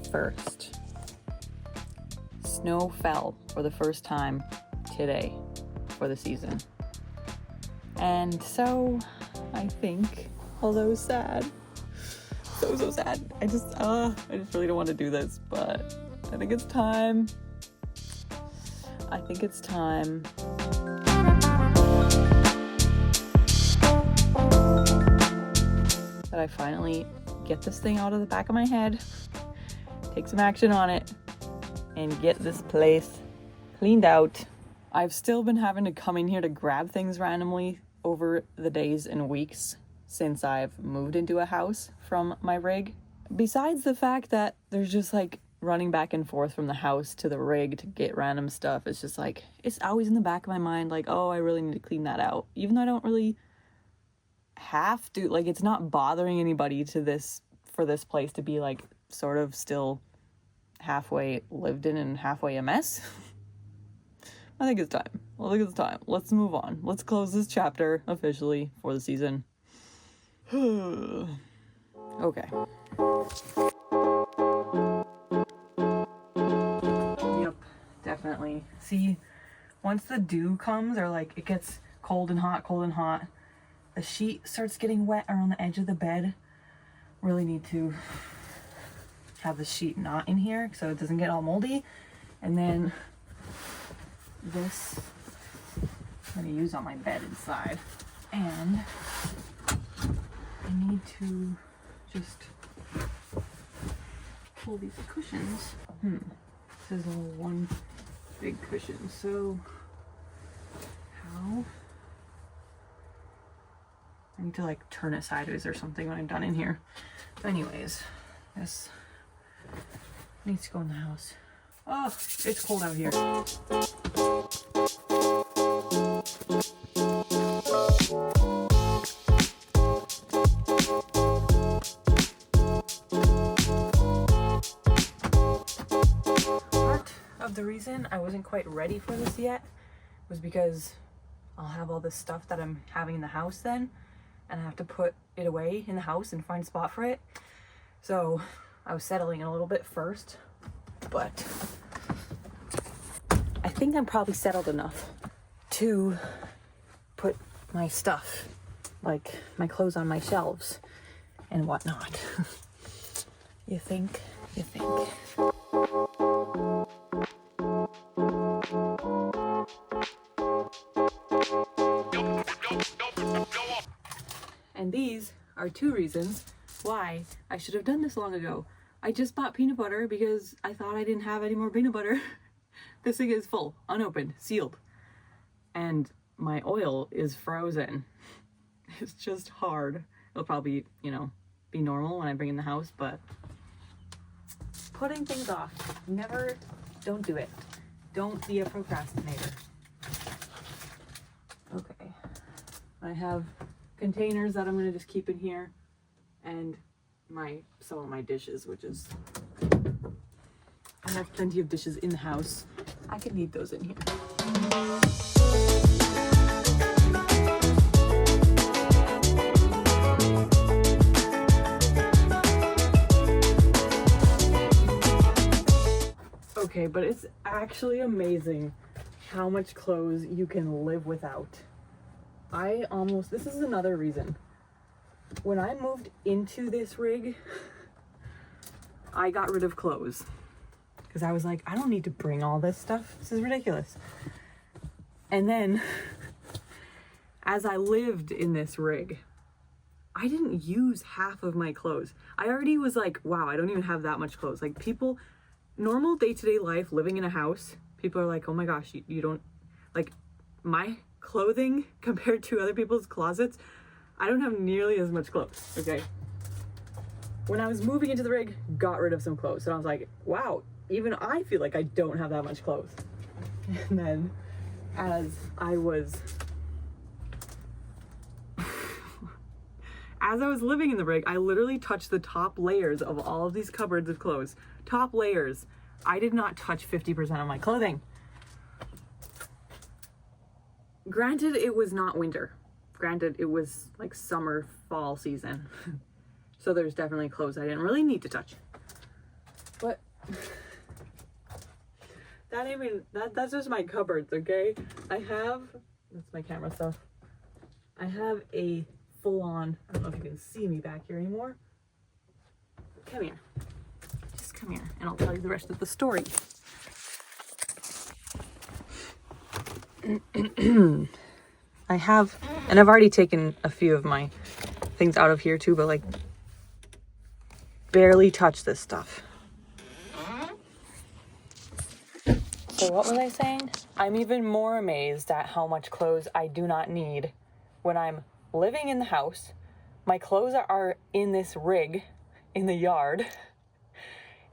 1st. Snow fell for the first time today for the season. And so I think, although sad, so sad, I just really don't want to do this, but I think it's time. I think it's time. That I finally get this thing out of the back of my head, take some action on it, and get this place cleaned out. I've still been having to come in here to grab things randomly over the days and weeks since I've moved into a house from my rig. Besides the fact that there's just like running back and forth from the house to the rig to get random stuff, it's just like, it's always in the back of my mind, like, oh, I really need to clean that out. Even though I don't really have to, like, it's not bothering anybody for this place to be like sort of still halfway lived in and halfway a mess. I think it's time. Let's move on. Let's close this chapter officially for the season. Okay. Yep, definitely. See, once the dew comes, or like it gets cold and hot, the sheet starts getting wet around the edge of the bed. Really need to have the sheet not in here so it doesn't get all moldy. And then this I'm going to use on my bed inside. And I need to just pull these cushions. This is all one big cushion, so how? I need to like turn it sideways or something when I'm done in here. But anyways, this needs to go in the house. Oh, it's cold out here. Part of the reason I wasn't quite ready for this yet was because I'll have all this stuff that I'm having in the house then, and I have to put it away in the house and find a spot for it. So I was settling it a little bit first, but I think I'm probably settled enough to put my stuff, like my clothes, on my shelves and whatnot. You think? And these are 2 reasons why I should have done this long ago. I just bought peanut butter because I thought I didn't have any more peanut butter. This thing is full, unopened, sealed. And my oil is frozen. It's just hard. It'll probably, be normal when I bring in the house, but putting things off, don't do it. Don't be a procrastinator. Okay. I have containers that I'm going to just keep in here, and some of my dishes, which is, I have plenty of dishes in the house. I can need those in here. Okay, but it's actually amazing how much clothes you can live without. This is another reason. When I moved into this rig, I got rid of clothes. Because I was like, I don't need to bring all this stuff. This is ridiculous. And then, as I lived in this rig, I didn't use half of my clothes. I already was like, wow, I don't even have that much clothes. Like, people, normal day-to-day life, living in a house, people are like, oh my gosh, you don't, like, my clothing compared to other people's closets, I don't have nearly as much clothes, okay? When I was moving into the rig, got rid of some clothes. And I was like, wow, even I feel like I don't have that much clothes. And then as I was living in the rig, I literally touched the top layers of all of these cupboards of clothes. Top layers. I did not touch 50% of my clothing. Granted, it was not winter. Granted, it was like summer, fall season. So there's definitely clothes I didn't really need to touch. But That's just my cupboards, okay? That's my camera stuff. I have a full-on, I don't know if you can see me back here anymore. Come here. Just come here, and I'll tell you the rest of the story. I have, and I've already taken a few of my things out of here too, but like barely touch this stuff. So what was I saying? I'm even more amazed at how much clothes I do not need when I'm living in the house. My clothes are in this rig in the yard.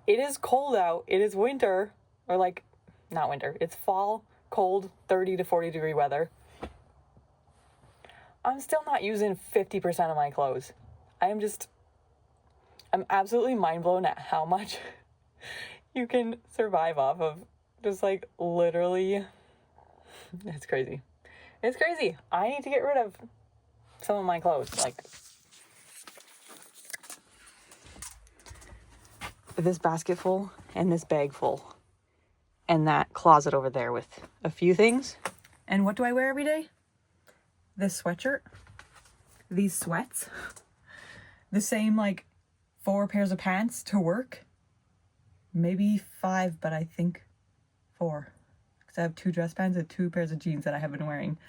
It is cold out. It is winter, or like, not winter. It's fall, cold, 30 to 40 degree weather. I'm still not using 50% of my clothes. I'm absolutely mind blown at how much you can survive off of just like literally. It's crazy. It's crazy. I need to get rid of some of my clothes. Like this basket full and this bag full and that closet over there with a few things. And what do I wear every day? This sweatshirt, these sweats, the same like 4 pairs of pants to work, maybe 5, but I think 4, because I have 2 dress pants and 2 pairs of jeans that I have been wearing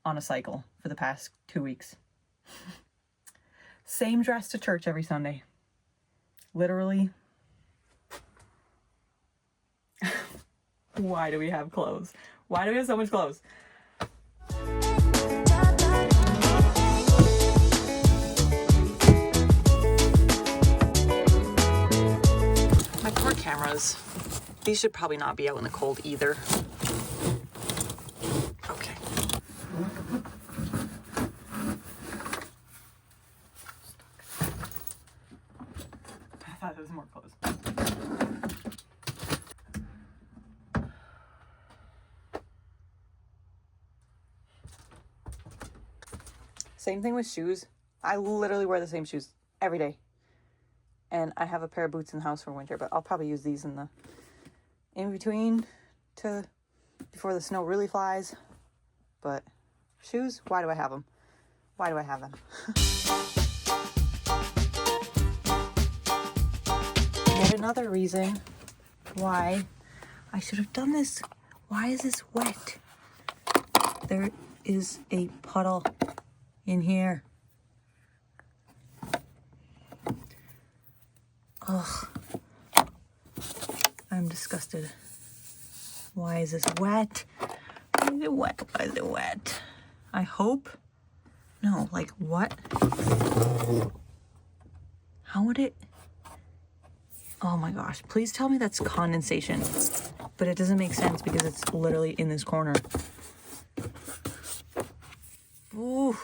on a cycle for the past 2 weeks. Same dress to church every Sunday. Literally. Why do we have clothes? Why do we have so much clothes? My poor cameras. These should probably not be out in the cold either. Okay. I thought there was more clothes. Same thing with shoes. I literally wear the same shoes every day. And I have a pair of boots in the house for winter, but I'll probably use these in between to before the snow really flies. But shoes, why do I have them? Why do I have them? Yet another reason why I should have done this. Why is this wet? There is a puddle in here. Ugh. I'm disgusted. Why is this wet? Why is it wet? Why is it wet? I hope. No, like what? How would it? Oh my gosh. Please tell me that's condensation. But it doesn't make sense because it's literally in this corner. Ooh.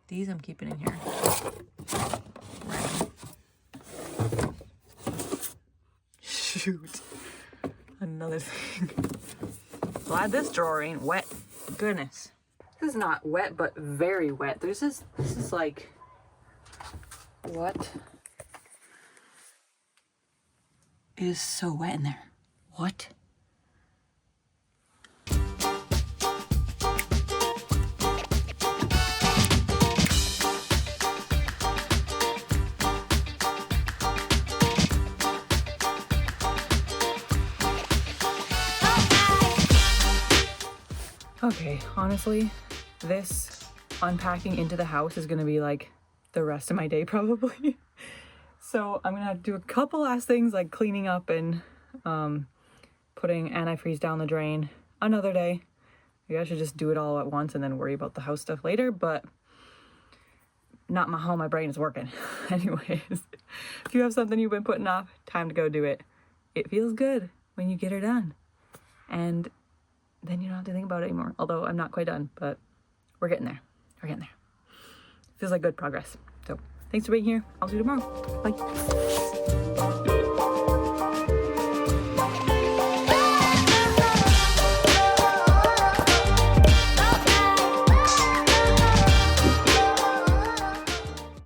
These I'm keeping in here. Right. Shoot. Another thing. Glad this drawer ain't wet. Goodness. This is not wet, but very wet. This is like, what? It is so wet in there. What? Okay, honestly, this unpacking into the house is gonna be like the rest of my day probably. So I'm gonna have to do a couple last things like cleaning up and putting antifreeze down the drain another day. Maybe I should just do it all at once and then worry about the house stuff later, but not how my brain is working. Anyways, if you have something you've been putting off, time to go do it. It feels good when you get her done. And then you don't have to think about it anymore. Although I'm not quite done, but we're getting there. We're getting there. Feels like good progress. So thanks for being here. I'll see you tomorrow. Bye.